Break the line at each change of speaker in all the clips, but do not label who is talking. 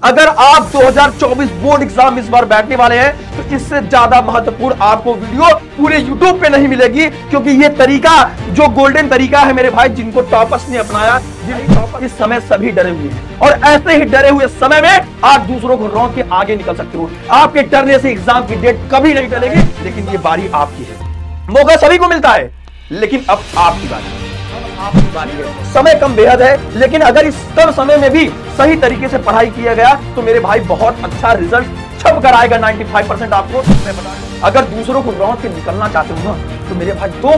अगर आप 2024 board exam इस बार बैठने वाले हैं तो इससे ज्यादा महत्वपूर्ण आपको वीडियो पूरे YouTube पे नहीं मिलेगी, क्योंकि ये तरीका जो गोल्डन तरीका है मेरे भाई, जिनको टॉपर्स ने अपनाया, इस समय सभी डरे हुए हैं और ऐसे ही डरे हुए समय में आप दूसरों को रोक के आगे निकल सकते हो। आपके डरने से एग्जाम की डेट कभी नहीं टलेगी, लेकिन ये बारी आपकी है। मौका सभी को मिलता है, लेकिन अब आपकी बारी है। समय कम बेहद है, लेकिन अगर इस कम समय में भी सही तरीके से पढ़ाई किया गया तो मेरे भाई बहुत अच्छा रिजल्ट छप कर आएगा। 95% आपको मैं बता दूं। अगर दूसरों को रौंद के निकलना चाहते हो ना तो मेरे भाई 2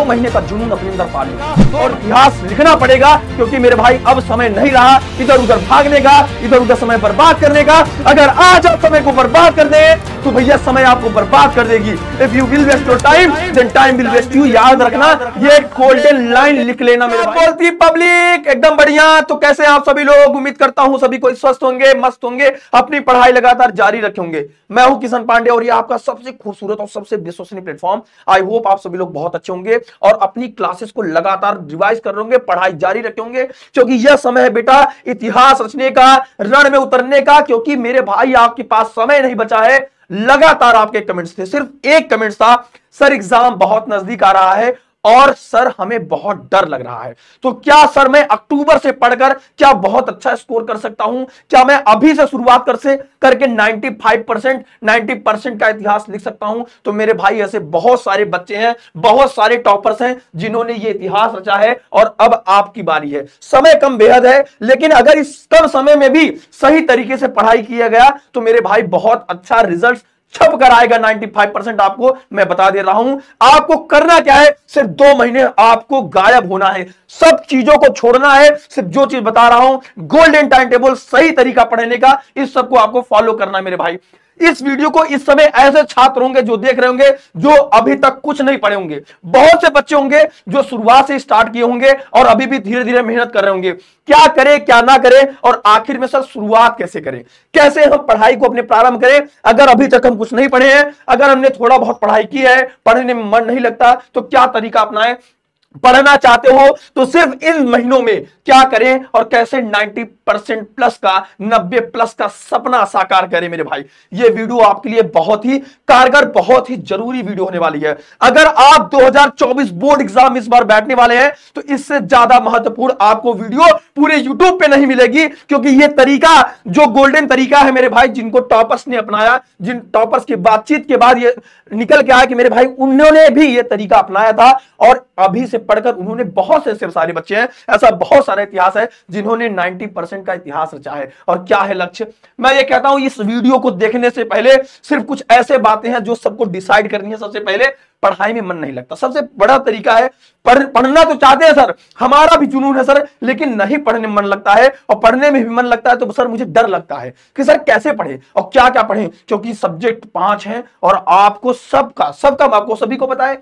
महीने का जुनून अपने अंदर पालो और इतिहास लिखना पड़ेगा, क्योंकि मेरे भाई अब समय नहीं रहा इधर उधर भागने का, इधर उधर समय बर्बाद करने का। अगर आज आप समय को बर्बाद कर दें तो भैया समय आपको बर्बाद कर देगी। If you will waste your time then time will waste you. याद रखना, ये गोल्डन लाइन लिख लेना मेरे भाई। बोलती पब्लिक एकदम बढ़िया। तो कैसे आप सभी लोग? उम्मीद करता हूं सभी कोई स्वस्थ होंगे, मस्त होंगे, अपनी पढ़ाई लगातार जारी रखेंगे। मैं हूं किशन पांडे और ये आपका सबसे खूबसूरत और सबसे विश्वसनीय प्लेटफॉर्म। आई होप आप सभी लोग बहुत अच्छे होंगे और अपनी क्लासेस को लगातार रिवाइज कर रहे होंगे, पढ़ाई जारी रखे होंगे, क्योंकि यह समय है बेटा इतिहास रचने का, रण में उतरने का। क्योंकि मेरे भाई आपके पास समय नहीं बचा है। लगातार आपके कमेंट्स थे, सिर्फ एक कमेंट था, सर एग्जाम बहुत नजदीक आ रहा है और सर हमें बहुत डर लग रहा है। तो क्या सर मैं अक्टूबर से पढ़कर क्या बहुत अच्छा स्कोर कर सकता हूं? क्या मैं अभी से शुरुआत करके 90% का इतिहास लिख सकता हूं? तो मेरे भाई ऐसे बहुत सारे बच्चे हैं, बहुत सारे टॉपर्स हैं जिन्होंने ये इतिहास रचा है और अब आपकी बारी है। समय कम बेहद है, लेकिन अगर इस कम समय में भी सही तरीके से पढ़ाई किया गया तो मेरे भाई बहुत अच्छा रिजल्ट छप कर आएगा। 95% आपको मैं बता दे रहा हूं। आपको करना क्या है? सिर्फ 2 महीने आपको गायब होना है, सब चीजों को छोड़ना है। सिर्फ जो चीज बता रहा हूं, गोल्डन टाइम टेबल, सही तरीका पढ़ने का, इस सबको आपको फॉलो करना है मेरे भाई। इस वीडियो को इस समय ऐसे छात्र होंगे जो देख रहे होंगे जो अभी तक कुछ नहीं पढ़े होंगे। बहुत से बच्चे होंगे जो शुरुआत से स्टार्ट किए होंगे और अभी भी धीरे धीरे मेहनत कर रहे होंगे। क्या करें क्या ना करें और आखिर में सर शुरुआत कैसे करें, कैसे हम पढ़ाई को अपने प्रारंभ करें। अगर अभी तक हम कुछ नहीं पढ़े हैं, अगर हमने थोड़ा बहुत पढ़ाई की है, पढ़ने में मन नहीं लगता, तो क्या तरीका अपनाएं? पढ़ना चाहते हो तो सिर्फ इन महीनों में क्या करें और कैसे 90% प्लस का, 90 प्लस का सपना साकार करें मेरे भाई। ये वीडियो आपके लिए बहुत ही कारगर, बहुत ही जरूरी वीडियो होने वाली है। अगर आप 2024 बोर्ड एग्जाम इस बार बैठने वाले हैं तो इससे ज्यादा महत्वपूर्ण आपको वीडियो पूरे YouTube पे नहीं मिलेगी, क्योंकि ये तरीका जो गोल्डन तरीका है मेरे भाई, जिनको टॉपर्स ने अपनाया, जिन टॉपर्स की बातचीत के बाद ये निकल के आया कि मेरे भाई उन्होंने भी ये तरीका अपनाया था और अभी से पढ़कर उन्होंने बहुत से सिर्फ सारे बच्चे हैं, ऐसा बहुत सारा इतिहास है जिन्होंने 90% का इतिहास रचा है। और क्या है लक्ष्य? मैं ये कहता हूं इस वीडियो को देखने से पहले सिर्फ कुछ ऐसे बातें हैं जो सबको डिसाइड करनी है। सबसे पहले पढ़ाई में मन नहीं लगता, सबसे बड़ा तरीका है पढ़ना तो चाहते हैं सर, हमारा भी जुनून है सर, लेकिन नहीं पढ़ने में मन लगता है और पढ़ने में भी मन लगता है तो सर मुझे डर लगता है कि सर कैसे पढ़े और क्या क्या पढ़े, क्योंकि सब्जेक्ट 5 हैं और आपको सबका आपको सभी को पता है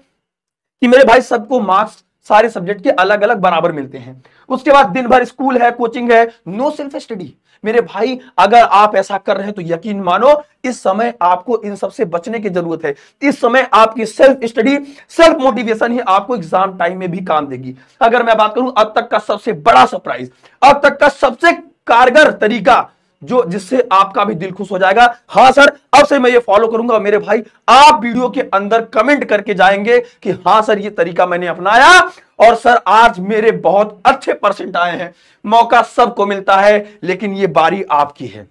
कि मेरे भाई सबको मार्क्स सारे सब्जेक्ट के अलग अलग बराबर मिलते हैं। उसके बाद दिन भर स्कूल है, कोचिंग है, नो सेल्फ स्टडी। मेरे भाई अगर आप ऐसा कर रहे हैं तो यकीन मानो इस समय आपको इन सब से बचने की जरूरत है। इस समय आपकी सेल्फ स्टडी, सेल्फ मोटिवेशन ही आपको एग्जाम टाइम में भी काम देगी। अगर मैं बात करूं अब तक का सबसे बड़ा सरप्राइज, अब तक का सबसे कारगर तरीका जो जिससे आपका भी दिल खुश हो जाएगा, हां सर अब से मैं ये फॉलो करूंगा। मेरे भाई आप वीडियो के अंदर कमेंट करके जाएंगे कि हां सर ये तरीका मैंने अपनाया और सर आज मेरे बहुत अच्छे परसेंट आए हैं। मौका सबको मिलता है, लेकिन ये बारी आपकी है।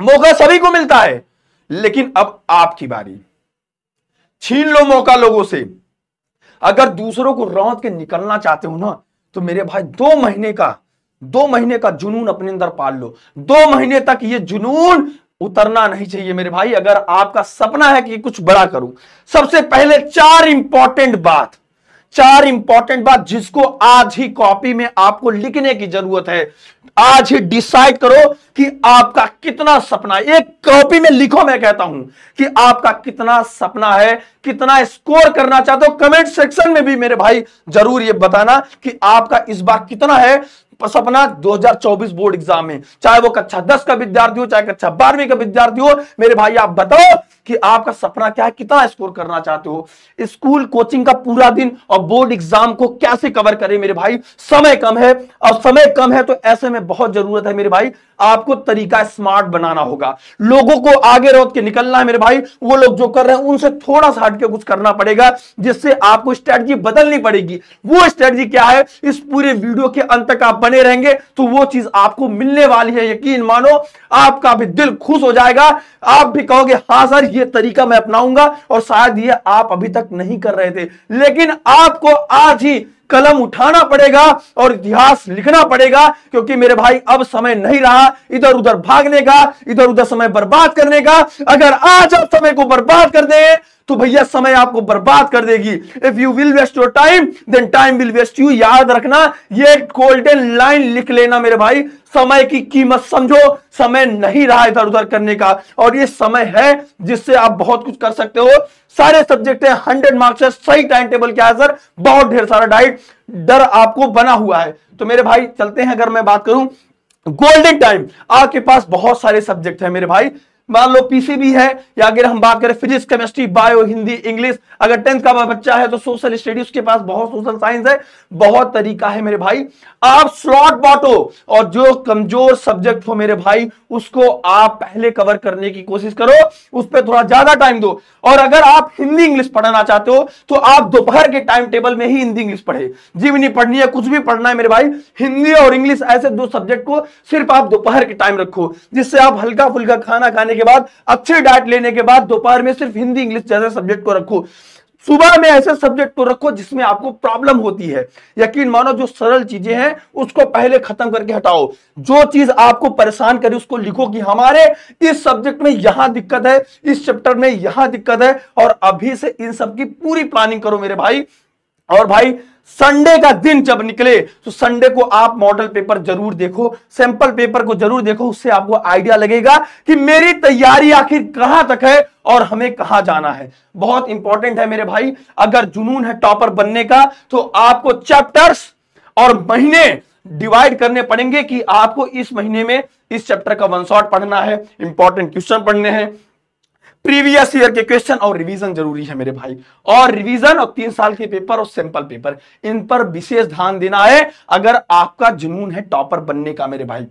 मौका सभी को मिलता है, लेकिन अब आपकी बारी। छीन लो मौका लोगों से। अगर दूसरों को रौंद के निकलना चाहते हो ना तो मेरे भाई 2 महीने का जुनून अपने अंदर पाल लो। 2 महीने तक ये जुनून उतरना नहीं चाहिए मेरे भाई। अगर आपका सपना है कि कुछ बड़ा करूं, सबसे पहले 4 इंपॉर्टेंट बात जिसको आज ही कॉपी में आपको लिखने की जरूरत है। आज ही डिसाइड करो कि आपका कितना सपना है। एक कॉपी में लिखो, मैं कहता हूं कि आपका कितना सपना है, कितना स्कोर करना चाहते हो। कमेंट सेक्शन में भी मेरे भाई जरूर ये बताना कि आपका इस बार कितना है सपना 2024 बोर्ड एग्जाम में। चाहे वो कक्षा 10 का विद्यार्थी हो, चाहे कक्षा 12वीं का विद्यार्थी हो, मेरे भाई आप बताओ कि आपका सपना क्या है, कितना स्कोर करना चाहते हो। स्कूल कोचिंग का पूरा दिन और बोर्ड एग्जाम को कैसे कवर करें मेरे भाई, समय कम है। और समय कम है तो ऐसे में बहुत जरूरत है मेरे भाई, आपको तरीका स्मार्ट बनाना होगा। लोगों को आगे रोक के निकलना है मेरे भाई, वो लोग जो कर रहे हैं उनसे थोड़ा सा हटके कुछ करना पड़ेगा, जिससे आपको स्ट्रेटजी बदलनी पड़ेगी। वो स्ट्रेटजी क्या है, इस पूरे वीडियो के अंत तक आप बने रहेंगे तो वो चीज आपको मिलने वाली है। यकीन मानो, आपका भी दिल खुश हो जाएगा, आप भी कहोगे हाँ सर ये तरीका मैं अपनाऊंगा, और शायद ये आप अभी तक नहीं कर रहे थे, लेकिन आपको आज ही कलम उठाना पड़ेगा और इतिहास लिखना पड़ेगा। क्योंकि मेरे भाई अब समय नहीं रहा इधर उधर भागने का, इधर उधर समय बर्बाद करने का। अगर आज आप समय को बर्बाद कर दें तो भैया समय आपको बर्बाद कर देगी। If you will waste your time then time will waste you. याद रखना, ये गोल्डन लाइन लिख लेना मेरे भाई, समय की कीमत समझो। समय नहीं रहा इधर उधर करने का, और ये समय है जिससे आप बहुत कुछ कर सकते हो। सारे सब्जेक्ट है, 100 मार्क्स है, सही टाइम टेबल क्या है सर, बहुत ढेर सारा डाइट डर आपको बना हुआ है। तो मेरे भाई चलते हैं, अगर मैं बात करूं गोल्डन टाइम, आपके पास बहुत सारे सब्जेक्ट है मेरे भाई। मान लो पीसीबी है, या अगर हम बात करें physics, chemistry, bio, Hindi, English, अगर 10th का बच्चा है तो सोशल स्टडीज, उसके पास बहुत सोशल साइंस है, बहुत तरीका है मेरे भाई। आप स्लॉट बांटो और जो कमजोर सब्जेक्ट हो मेरे भाई उसको आप पहले कवर करने की कोशिश करो, उस पर थोड़ा ज्यादा टाइम दो। और अगर आप हिंदी इंग्लिश पढ़ना चाहते हो तो आप दोपहर के टाइम टेबल में ही हिंदी इंग्लिश पढ़े, जीवनी पढ़नी है, कुछ भी पढ़ना है मेरे भाई, हिंदी और इंग्लिश ऐसे दो सब्जेक्ट को सिर्फ आप दोपहर के टाइम रखो, जिससे आप हल्का फुल्का खाना खाने के बाद, अच्छे डाइट लेने के बाद दोपहर में सिर्फ हिंदी इंग्लिश जैसे सब्जेक्ट को रखो। सुबह में ऐसे सब्जेक्ट को रखो जिसमें आपको प्रॉब्लम होती है। यकीन मानो, जो सरल चीजें हैं उसको पहले खत्म करके हटाओ। जो चीज आपको परेशान करे उसको लिखो कि हमारे इस सब्जेक्ट में यहां दिक्कत है, इस चैप्टर में यहां दिक्कत है, और अभी से इन सब की पूरी प्लानिंग करो मेरे भाई। और भाई संडे का दिन जब निकले तो संडे को आप मॉडल पेपर जरूर देखो, सैंपल पेपर को जरूर देखो, उससे आपको आइडिया लगेगा कि मेरी तैयारी आखिर कहां तक है और हमें कहां जाना है। बहुत इंपॉर्टेंट है मेरे भाई, अगर जुनून है टॉपर बनने का तो आपको चैप्टर्स और महीने डिवाइड करने पड़ेंगे कि आपको इस महीने में इस चैप्टर का 1 शॉट पढ़ना है, इंपॉर्टेंट क्वेश्चन पढ़ने हैं, प्रीवियस ईयर के क्वेश्चन, और रिवीजन जरूरी है मेरे भाई। और रिवीजन और 3 साल के पेपर और सैंपल पेपर, इन पर विशेष ध्यान देना है अगर आपका जुनून है टॉपर बनने का मेरे भाई।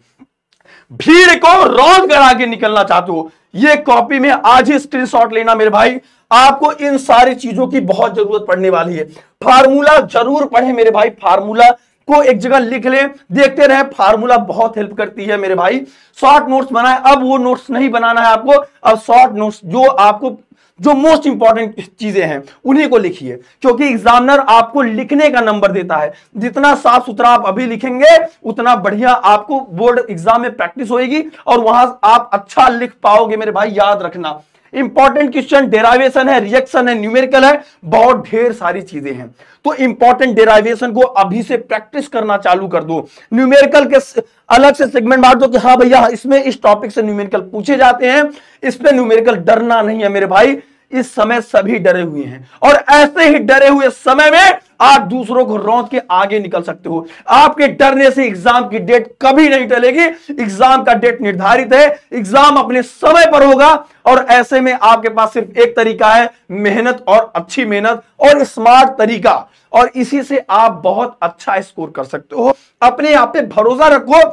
भीड़ को रौंद कर आगे निकलना चाहते हो, ये कॉपी में आज ही स्क्रीनशॉट लेना मेरे भाई। आपको इन सारी चीजों की बहुत जरूरत पड़ने वाली है। फार्मूला जरूर पढ़े मेरे भाई, फार्मूला को एक जगह लिख ले, देखते रहे, फार्मूला बहुत हेल्प करती है मेरे भाई। शॉर्ट नोट्स बनाए, अब वो नोट्स नहीं बनाना है आपको, अब शॉर्ट नोट्स जो आपको जो मोस्ट इंपॉर्टेंट चीजें हैं उन्हीं को लिखिए, क्योंकि एग्जामिनर आपको लिखने का नंबर देता है। जितना साफ सुथरा आप अभी लिखेंगे उतना बढ़िया आपको बोर्ड एग्जाम में प्रैक्टिस होगी और वहां आप अच्छा लिख पाओगे मेरे भाई। याद रखना, इंपॉर्टेंट क्वेश्चन डेराइवेशन है, रिएक्शन है, न्यूमेरिकल है, बहुत ढेर सारी चीजें हैं। तो इंपॉर्टेंट डेराइवेशन को अभी से प्रैक्टिस करना चालू कर दो। न्यूमेरिकल के अलग से सेगमेंट बांट दो कि हाँ भैया इसमें इस टॉपिक से न्यूमेरिकल पूछे जाते हैं, इस पे न्यूमेरिकल डरना नहीं है मेरे भाई। इस समय सभी डरे हुए हैं और ऐसे ही डरे हुए समय में आप दूसरों को रौंद के आगे निकल सकते हो। आपके डरने से एग्जाम की डेट कभी नहीं टलेगी। एग्जाम का डेट निर्धारित है, एग्जाम अपने समय पर होगा, और ऐसे में आपके पास सिर्फ एक तरीका है, मेहनत और अच्छी मेहनत और स्मार्ट तरीका, और इसी से आप बहुत अच्छा स्कोर कर सकते हो। अपने आप पे भरोसा रखो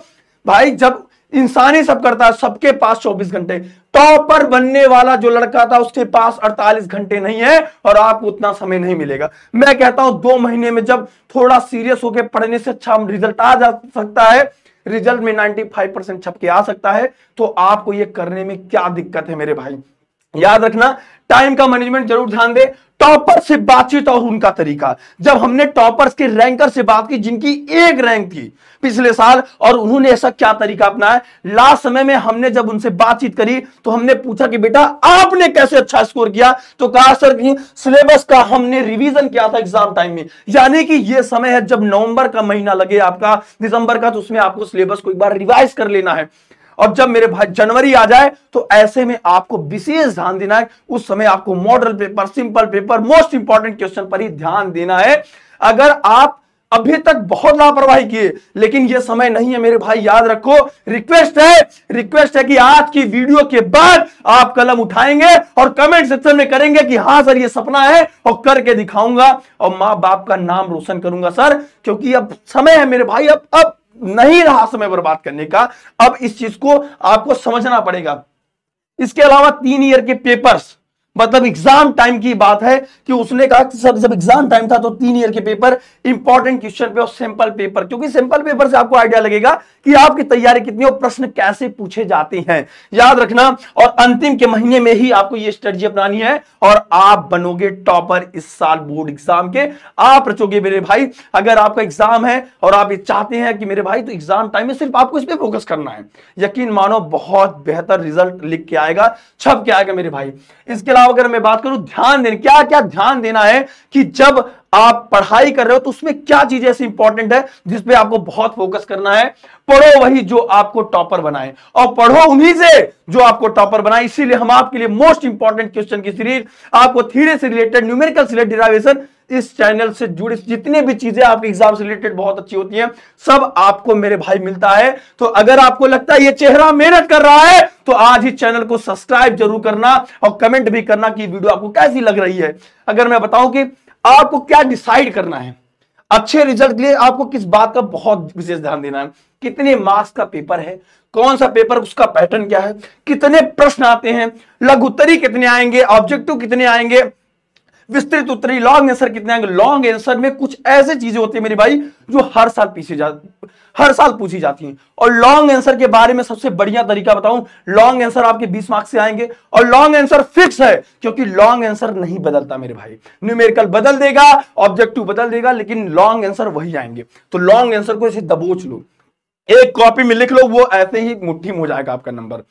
भाई। जब इंसान ही सब करता है, सबके पास 24 घंटे, टॉपर बनने वाला जो लड़का था उसके पास 48 घंटे नहीं है और आपको उतना समय नहीं मिलेगा। मैं कहता हूं 2 महीने में जब थोड़ा सीरियस होकर पढ़ने से अच्छा रिजल्ट आ जा सकता है, रिजल्ट में 95% छप के आ सकता है, तो आपको ये करने में क्या दिक्कत है मेरे भाई। याद रखना, टाइम का मैनेजमेंट जरूर ध्यान दे। टॉपर से बातचीत और उनका तरीका, जब हमने टॉपर्स के रैंकर से बात की जिनकी 1 रैंक थी पिछले साल और उन्होंने ऐसा क्या तरीका अपनाया, लास्ट समय में हमने जब उनसे बातचीत करी तो हमने पूछा कि बेटा आपने कैसे अच्छा स्कोर किया, तो कहा सर कि सिलेबस का हमने रिवीजन किया था एग्जाम टाइम में। यानी कि यह समय है जब नवंबर का महीना लगे आपका, दिसंबर का, तो उसमें आपको सिलेबस को एक बार रिवाइज कर लेना है। और जब मेरे भाई जनवरी आ जाए तो ऐसे में आपको विशेष ध्यान देना है। उस समय आपको model paper, simple paper, most important question पर ही ध्यान देना है। अगर आप अभी तक बहुत लापरवाही किए, लेकिन ये समय नहीं है मेरे भाई, याद रखो। रिक्वेस्ट है कि आज की वीडियो के बाद आप कलम उठाएंगे और कमेंट सेक्शन में करेंगे कि हाँ सर ये सपना है और करके दिखाऊंगा और मां बाप का नाम रोशन करूंगा सर, क्योंकि अब समय है मेरे भाई, अब नहीं रहा समय बर्बाद करने का। अब इस चीज को आपको समझना पड़ेगा। इसके अलावा 3 ईयर के पेपर्स, मतलब एग्जाम टाइम की बात है कि उसने कहा कि सर जब एग्जाम टाइम था तो 3 ईयर के पेपर, इंपॉर्टेंट क्वेश्चन पे और सैंपल पेपर, क्योंकि सैंपल पेपर से आपको आइडिया लगेगा कि आपकी तैयारी कितनी और प्रश्न कैसे पूछे जाते हैं, याद रखना। और अंतिम के महीने में ही आपको ये स्ट्रेटजी अपनानी है और आप बनोगे टॉपर इस साल बोर्ड एग्जाम के, आप रचोगे मेरे भाई। अगर आपका एग्जाम है और आप ये चाहते हैं कि मेरे भाई, तो एग्जाम टाइम में सिर्फ आपको इस पे फोकस करना है, यकीन मानो बहुत बेहतर रिजल्ट लिख के आएगा, छप के आएगा मेरे भाई। इसके अलावा अगर मैं बात करूं ध्यान देने, क्या क्या ध्यान देना है कि जब आप पढ़ाई कर रहे हो तो उसमें क्या चीजें ऐसी इंपॉर्टेंट है जिसपे आपको बहुत फोकस करना है। पढ़ो वही जो आपको टॉपर बनाए और पढ़ो उन्हीं से जो आपको टॉपर बनाए। इसीलिए हम आपके लिए मोस्ट इंपॉर्टेंट क्वेश्चन की सीरीज, आपको थ्योरी से रिलेटेड, न्यूमेरिकल से डेरिवेशन, इस चैनल से जुड़ी जितनी भी चीजें आपके एग्जाम से रिलेटेड बहुत अच्छी होती हैं, सब आपको मेरे भाई मिलता है। तो अगर आपको लगता है ये चेहरा मेहनत कर रहा है तो आज ही चैनल को सब्सक्राइब जरूर करना और कमेंट भी करना कि वीडियो आपको कैसी लग रही है। अगर मैं बताऊं कि आपको क्या डिसाइड करना है अच्छे रिजल्ट के लिए, आपको किस बात का बहुत विशेष ध्यान देना है, कितने मार्क्स का पेपर है, कौन सा पेपर, उसका पैटर्न क्या है, कितने प्रश्न आते हैं, लघु उत्तरी कितने आएंगे, ऑब्जेक्टिव कितने आएंगे, विस्तृत उत्तरी लॉन्ग आंसर कितने आएंगे। लॉन्ग आंसर में कुछ ऐसे चीजें होती है मेरे भाई जो हर साल पूछी जाती हैं। और लॉन्ग आंसर के बारे में सबसे बढ़िया तरीका बताऊं, लॉन्ग आंसर आपके 20 मार्क्स से आएंगे और लॉन्ग आंसर फिक्स है, क्योंकि लॉन्ग आंसर नहीं बदलता मेरे भाई। न्यूमेरिकल बदल देगा, ऑब्जेक्टिव बदल देगा, लेकिन लॉन्ग आंसर वही आएंगे। तो लॉन्ग आंसर को ऐसे दबोच लो, एक कॉपी में लिख लो, वो ऐसे ही मुट्ठी में हो जाएगा आपका नंबर।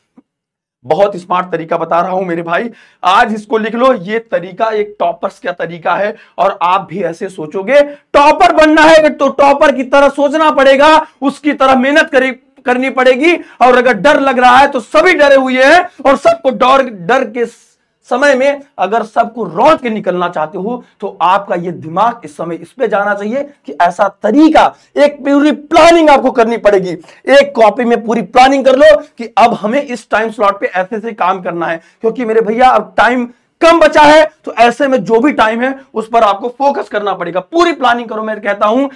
बहुत स्मार्ट तरीका बता रहा हूं मेरे भाई, आज इसको लिख लो। ये तरीका एक टॉपर्स का तरीका है और आप भी ऐसे सोचोगे। टॉपर बनना है तो टॉपर की तरह सोचना पड़ेगा, उसकी तरह मेहनत करनी पड़ेगी। और अगर डर लग रहा है तो सभी डरे हुए हैं और सबको डर के समय में अगर सबको रौंद के निकलना चाहते हो तो आपका ये दिमाग इस समय इस पे जाना चाहिए कि ऐसा तरीका, एक पूरी प्लानिंग आपको करनी पड़ेगी। एक कॉपी में पूरी प्लानिंग कर लो कि अब हमें इस टाइम स्लॉट पे ऐसे से काम करना है, क्योंकि मेरे भैया अब टाइम कम बचा है। तो ऐसे में जो भी टाइम है उस पर आपको फोकस करना पड़ेगा। पूरी प्लानिंग करो। मैं कहता हूं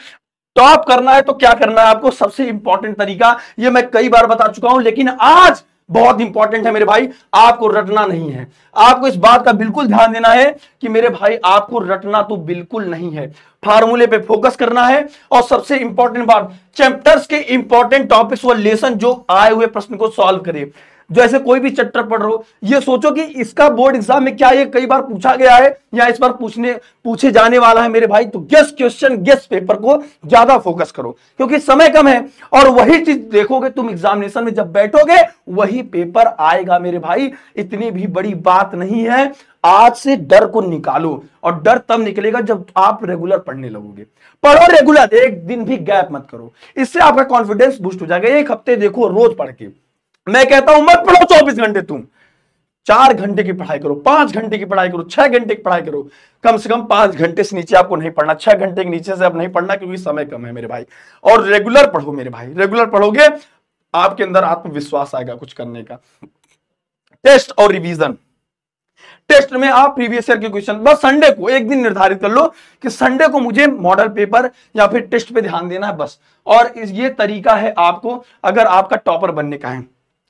टॉप करना है तो क्या करना है आपको, सबसे इंपॉर्टेंट तरीका ये मैं कई बार बता चुका हूं, लेकिन आज बहुत इंपॉर्टेंट है मेरे भाई, आपको रटना नहीं है। आपको इस बात का बिल्कुल ध्यान देना है कि मेरे भाई आपको रटना तो बिल्कुल नहीं है, फार्मूले पे फोकस करना है। और सबसे इंपॉर्टेंट बात, चैप्टर्स के इंपॉर्टेंट टॉपिक्स व लेसन जो आए हुए प्रश्न को सॉल्व करे। जैसे कोई भी चैप्टर पढ़ रहे हो, ये सोचो कि इसका बोर्ड एग्जाम में क्या ये कई बार पूछा गया है या इस बार पूछे जाने वाला है मेरे भाई। तो गेस क्वेश्चन, गेस पेपर को ज्यादा फोकस करो, क्योंकि समय कम है। और वही चीज देखोगे तुम एग्जामिनेशन में जब बैठोगे, वही पेपर आएगा मेरे भाई। इतनी भी बड़ी बात नहीं है। आज से डर को निकालो, और डर तब निकलेगा जब आप रेगुलर पढ़ने लगोगे। पढ़ो रेगुलर, एक दिन भी गैप मत करो, इससे आपका कॉन्फिडेंस बूस्ट हो जाएगा। एक हफ्ते देखो रोज पढ़ के। मैं कहता हूं मत पढ़ो 24 घंटे, तुम 4 घंटे की पढ़ाई करो, 5 घंटे की पढ़ाई करो, 6 घंटे की पढ़ाई करो। कम से कम 5 घंटे से नीचे आपको नहीं पढ़ना, 6 घंटे के नीचे से अब नहीं पढ़ना, क्योंकि समय कम है मेरे भाई। और रेगुलर पढ़ो मेरे भाई, रेगुलर पढ़ोगे आपके अंदर आत्मविश्वास आएगा कुछ करने का। टेस्ट और रिवीजन, टेस्ट में आप प्रीवियस ईयर के क्वेश्चन बस संडे को एक दिन निर्धारित कर लो कि संडे को मुझे मॉडल पेपर या फिर टेस्ट पे ध्यान देना है बस। और ये तरीका है आपको अगर आपका टॉपर बनने का है,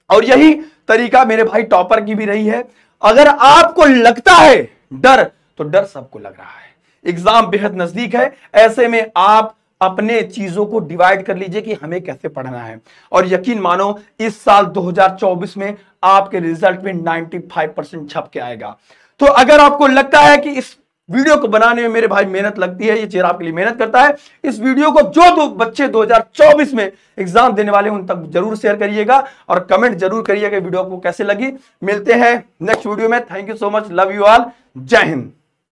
और यही तरीका मेरे भाई टॉपर की भी रही है। अगर आपको लगता है डर, तो डर सबको लग रहा है, एग्जाम बेहद नजदीक है। ऐसे में आप अपने चीजों को डिवाइड कर लीजिए कि हमें कैसे पढ़ना है। और यकीन मानो इस साल 2024 में आपके रिजल्ट में 95% छप के आएगा। तो अगर आपको लगता है कि इस वीडियो को बनाने में मेरे भाई मेहनत लगती है, ये चेहरा आपके लिए मेहनत करता है, इस वीडियो को जो दो बच्चे 2024 में एग्जाम देने वाले उन तक जरूर शेयर करिएगा और कमेंट जरूर करिएगा वीडियो को कैसे लगी। मिलते हैं नेक्स्ट वीडियो में। Thank you so much, love you all, जय हिंद।